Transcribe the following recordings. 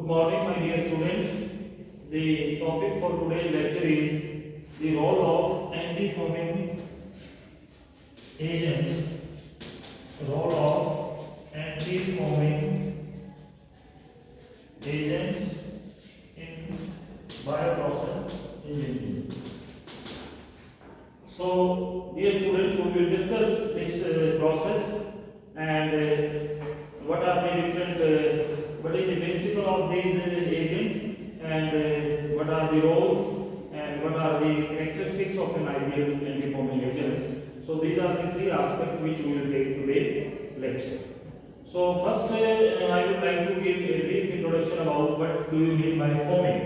morning, my dear students. The topic for today's lecture is the role of anti-foaming agents. Role of anti-foaming agents in bioprocess engineering. So, dear students, we will discuss this process and what are the different what is the principle of these agents and what are the roles and what are the characteristics of an ideal anti-foaming agent. So these are the three aspects which we will take today lecture. So first I would like to give a brief introduction about what do you mean by foaming.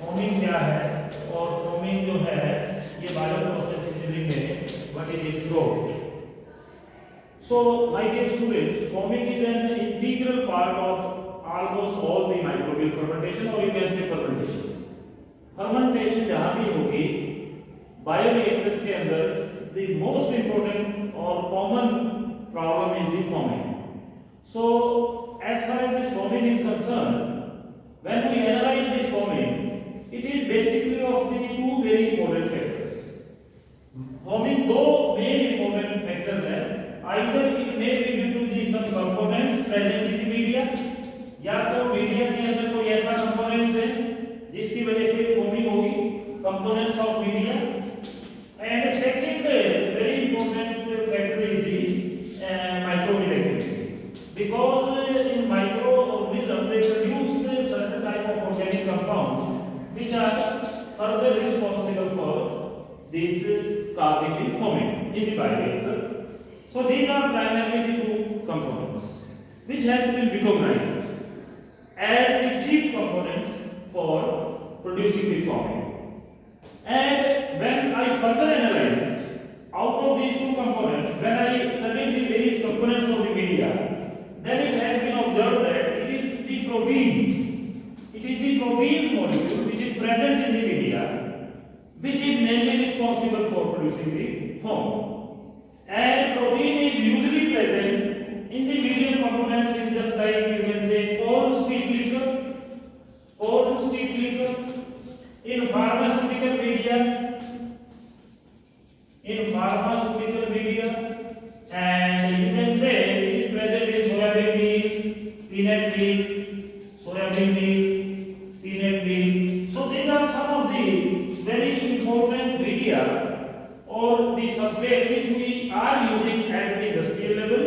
Foaming क्या है और foaming जो है ये bioprocess engineering में what is its role. So, my dear students, foaming is an integral part of almost all the microbial fermentation or you can say fermentations. Fermentation जहाँ भी होगी, bioreactors के अंदर the most important or common problem is the foaming. So, as far as this foaming is concerned, when we analyze this foaming, it is basically of the two very important factors. Foaming दो main important factors हैं. Either it may be due to the some components present in the media, या तो media के अंदर कोई ऐसा components है जिसकी वजह से फोमिंग होगी, components of media. And second very important factor is the microbial activity, because in microorganism they produce certain type of organic compounds which are further responsible for this causing the foaming in the bioreactor. So these are primarily the two components which has been recognized as the chief components for producing the foaming. And when I further analyzed out of these two components, when I studied the various components of the media, then it has been observed that it is the proteins. It is the proteins molecule which is present in the media which is mainly responsible for producing the foam. And protein is usually present in the medium components in just like you can say corn steep liquor, in pharmaceutical media, and you can say it is present in soybean meal, peanut meal. So these are some of the very important media or the substrate which we are using at the industrial level,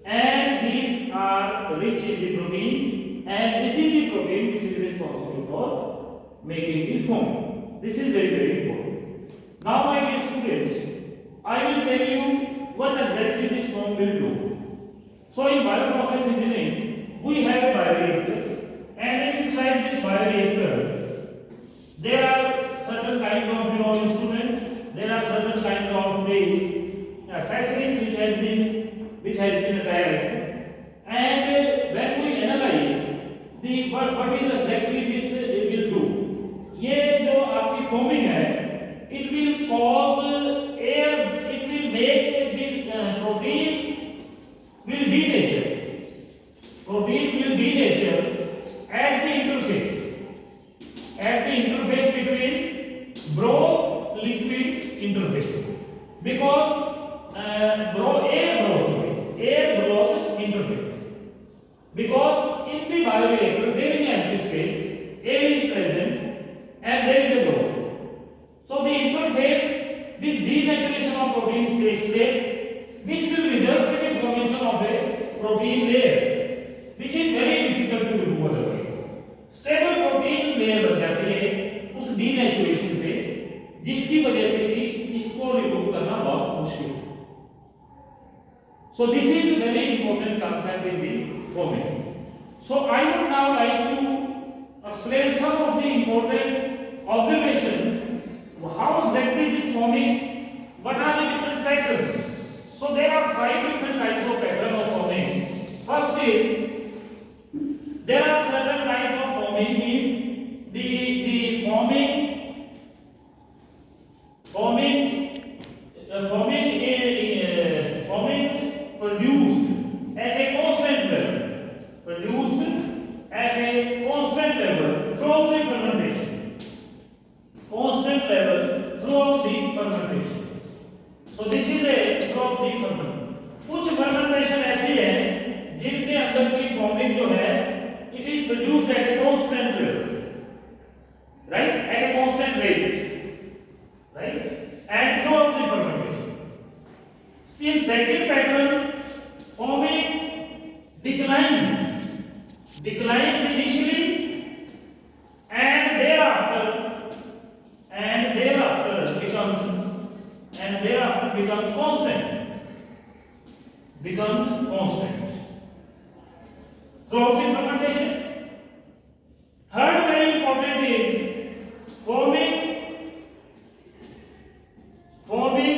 and these are rich in the proteins, and this is the protein which is responsible for making the foam. This is very, very important. Now, my dear students, I will tell you what exactly this foam will do. So, in bioprocess engineering, we have a bioreactor, and inside this bioreactor, there are certain kinds of instruments. There are certain kinds of the accessories which has been attached, and when we analyze the what is exactly this will do, ये जो आपकी foaming है, it will cause air, it will make these proteins will denature. Protein will denature at the interface between broth liquid interface, because air broth interface, because in the bioreactor there is an empty space, air is present and there is a broth. So the interface, this denaturation of proteins takes place, which will result in the formation of a protein layer, which is very difficult to remove otherwise. Stable protein layer बन जाती है उस denaturation से, जिसकी वजह से कि इसको रिमूव करना बहुत मुश्किल है. So this is very important concept in the foaming. So I would now like to explain some of the important observation, how exactly this foaming, what are the different patterns. So there are 5 different types of pattern of foaming. First is there are certain types of foaming is the foaming produced at a constant level, declines initially and thereafter becomes constant throughout the fermentation. Third very important is forming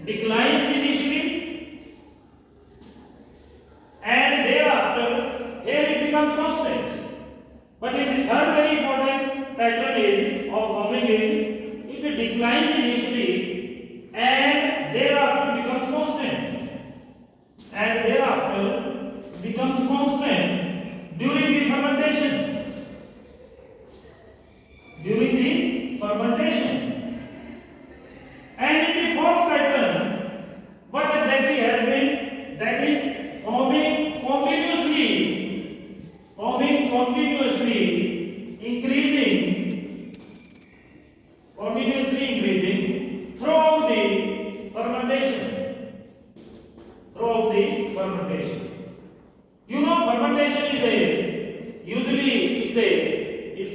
declines initially and thereafter here it becomes constant. But in the third very important pattern is of forming is it declines initially and thereafter becomes constant during the fermentation. And in the fourth pattern, what exactly has been? That is forming continuously, increasing throughout the fermentation. You know, fermentation is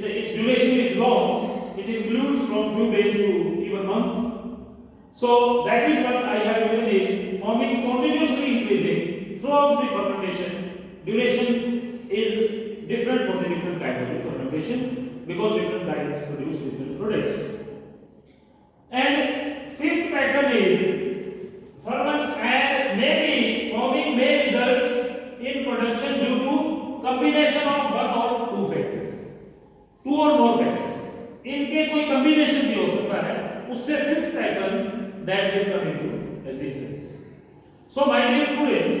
its duration is long. It includes from few days to even months. So that is what I have written is forming continuously increasing throughout the fermentation. Duration is different for the different kinds of fermentation because different kinds produce different products. And fifth pattern is ferment and maybe forming may results in production due to combination of one or two factors, two or more factors. इनके कोई combination भी हो सकता है, उससे fifth pattern that will come into existence. So my dear students,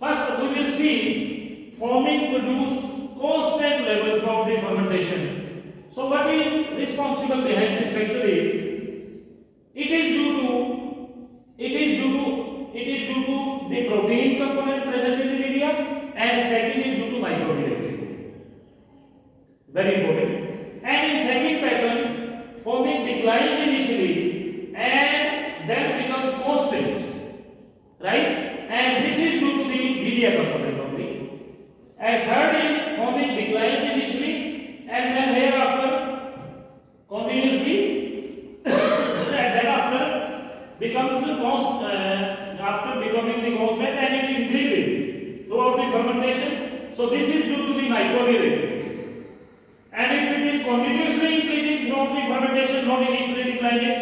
first we will see forming produced constant level from the fermentation. So what is responsible behind this factor is it is due to the protein component present in the media, and second is due to microbial activity. Very important. And in second pattern, forming declines initially and then becomes constant, right? And this is due to the media component only. And third is forming declines initially and then hereafter continuously and then after becomes after becoming the constant and it increases throughout the fermentation. So this is due to the microbial activity. And if it is continuously increasing throughout the fermentation, not initially declining,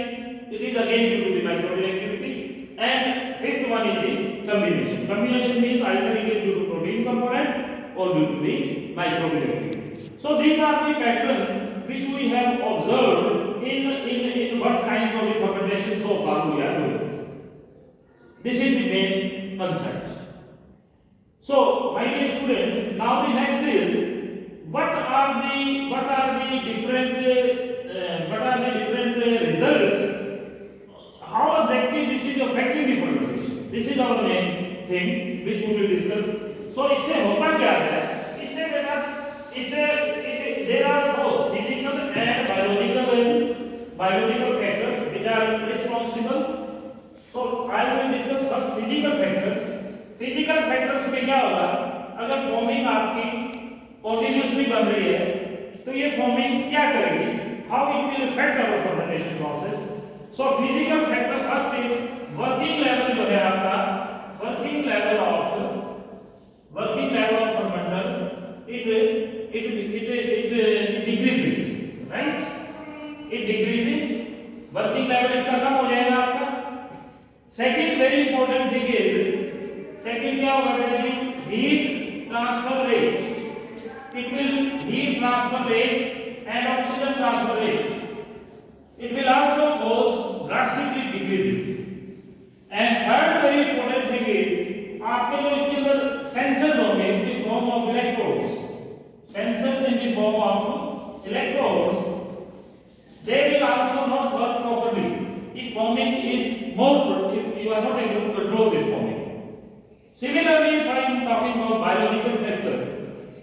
it is again due to the microbial activity. And fifth one is the combination. Combination means either it is due to protein component or due to the microbial activity. So these are the patterns which we have observed in what kinds of the fermentation so far we are doing. This is the main concept. So my dear students, now the next is what are the different results? How exactly this is affecting the fermentation? This is our main thing which we will discuss. So इससे होता क्या है? इससे बेटा there are both physical and biological factors which are responsible. So I will discuss first physical factors. Physical factors में क्या होगा? अगर फॉर्मिंग आपकी continuously बन रही है तो ये फॉर्मिंग क्या करेगी? How it will affect our fermentation process? So physical factor first is working level जो है आपका working level of fermenter it decreases, right? It decreases, working level इसका कम हो जाएगा आपका. Second very important thing is second क्या होगा बेटा जी? Heat transfer rate. It will heat transfer rate and oxygen transfer rate. It will also goes drastically decreases. And third very important thing is आपके जो इसके अंदर sensors होंगे in the form of electrodes. Sensors in the form of electrodes, they will also not work properly if forming is more, if you are not able to control this forming. Similarly, if I am talking about biological factor,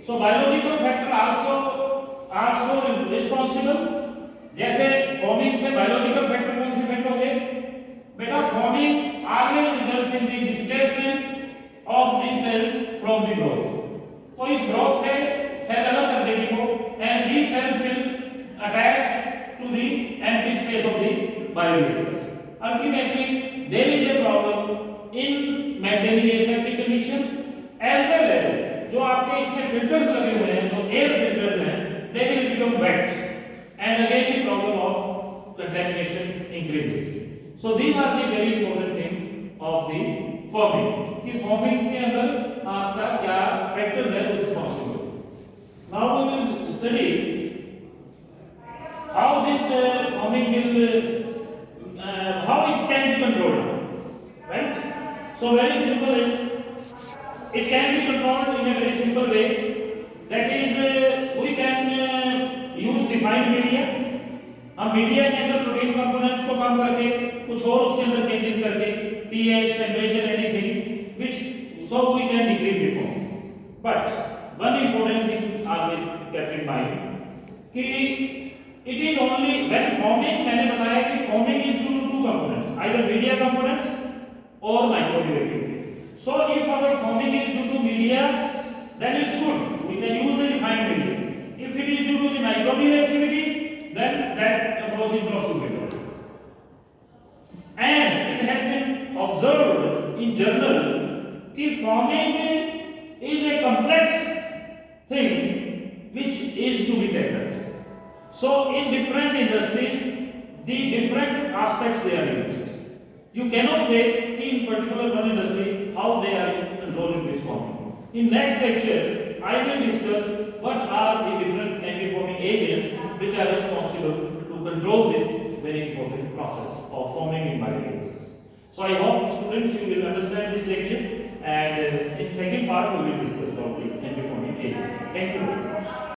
so biological factor also responsible. जैसे forming से biological factor कौन से effect होंगे बेटा? Forming always results in the displacement of these cells from the growth. तो इस growth से bioreactors. Ultimately, there is a problem in maintaining aseptic conditions as well as जो आपके इसमें filters लगे हुए हैं, जो air filters हैं, they will become wet, and again the problem of contamination increases. So these are the very important things of the foaming. कि foaming के अंदर आपका क्या factors है responsible. Now we will study how this foaming will how it can be controlled, right? So very simple is it can be controlled in a very simple way, that is we can use defined media. हम media के अंदर protein components को कम करके कुछ और उसके अंदर changes करके pH, temperature, anything which so we can decrease the foam. But one important thing always kept in mind कि it is only when foaming, मैंने बताया कि foaming is due to two components, either media components or microbial activity. So if our foaming is due to media, then it's good, we can use the defined media. If it is due to the microbial activity, then that approach is not suitable. And it has been observed in journal कि foaming is a complex thing which is to be tackled. So in different industries, the different aspects they are used. You cannot say in particular one industry how they are controlling this foaming. In next lecture, I will discuss what are the different anti-foaming agents which are responsible to control this very important process of foaming in bioreactors. So I hope students you will understand this lecture, and in second part we will discuss about the anti-foaming agents. Thank you very much.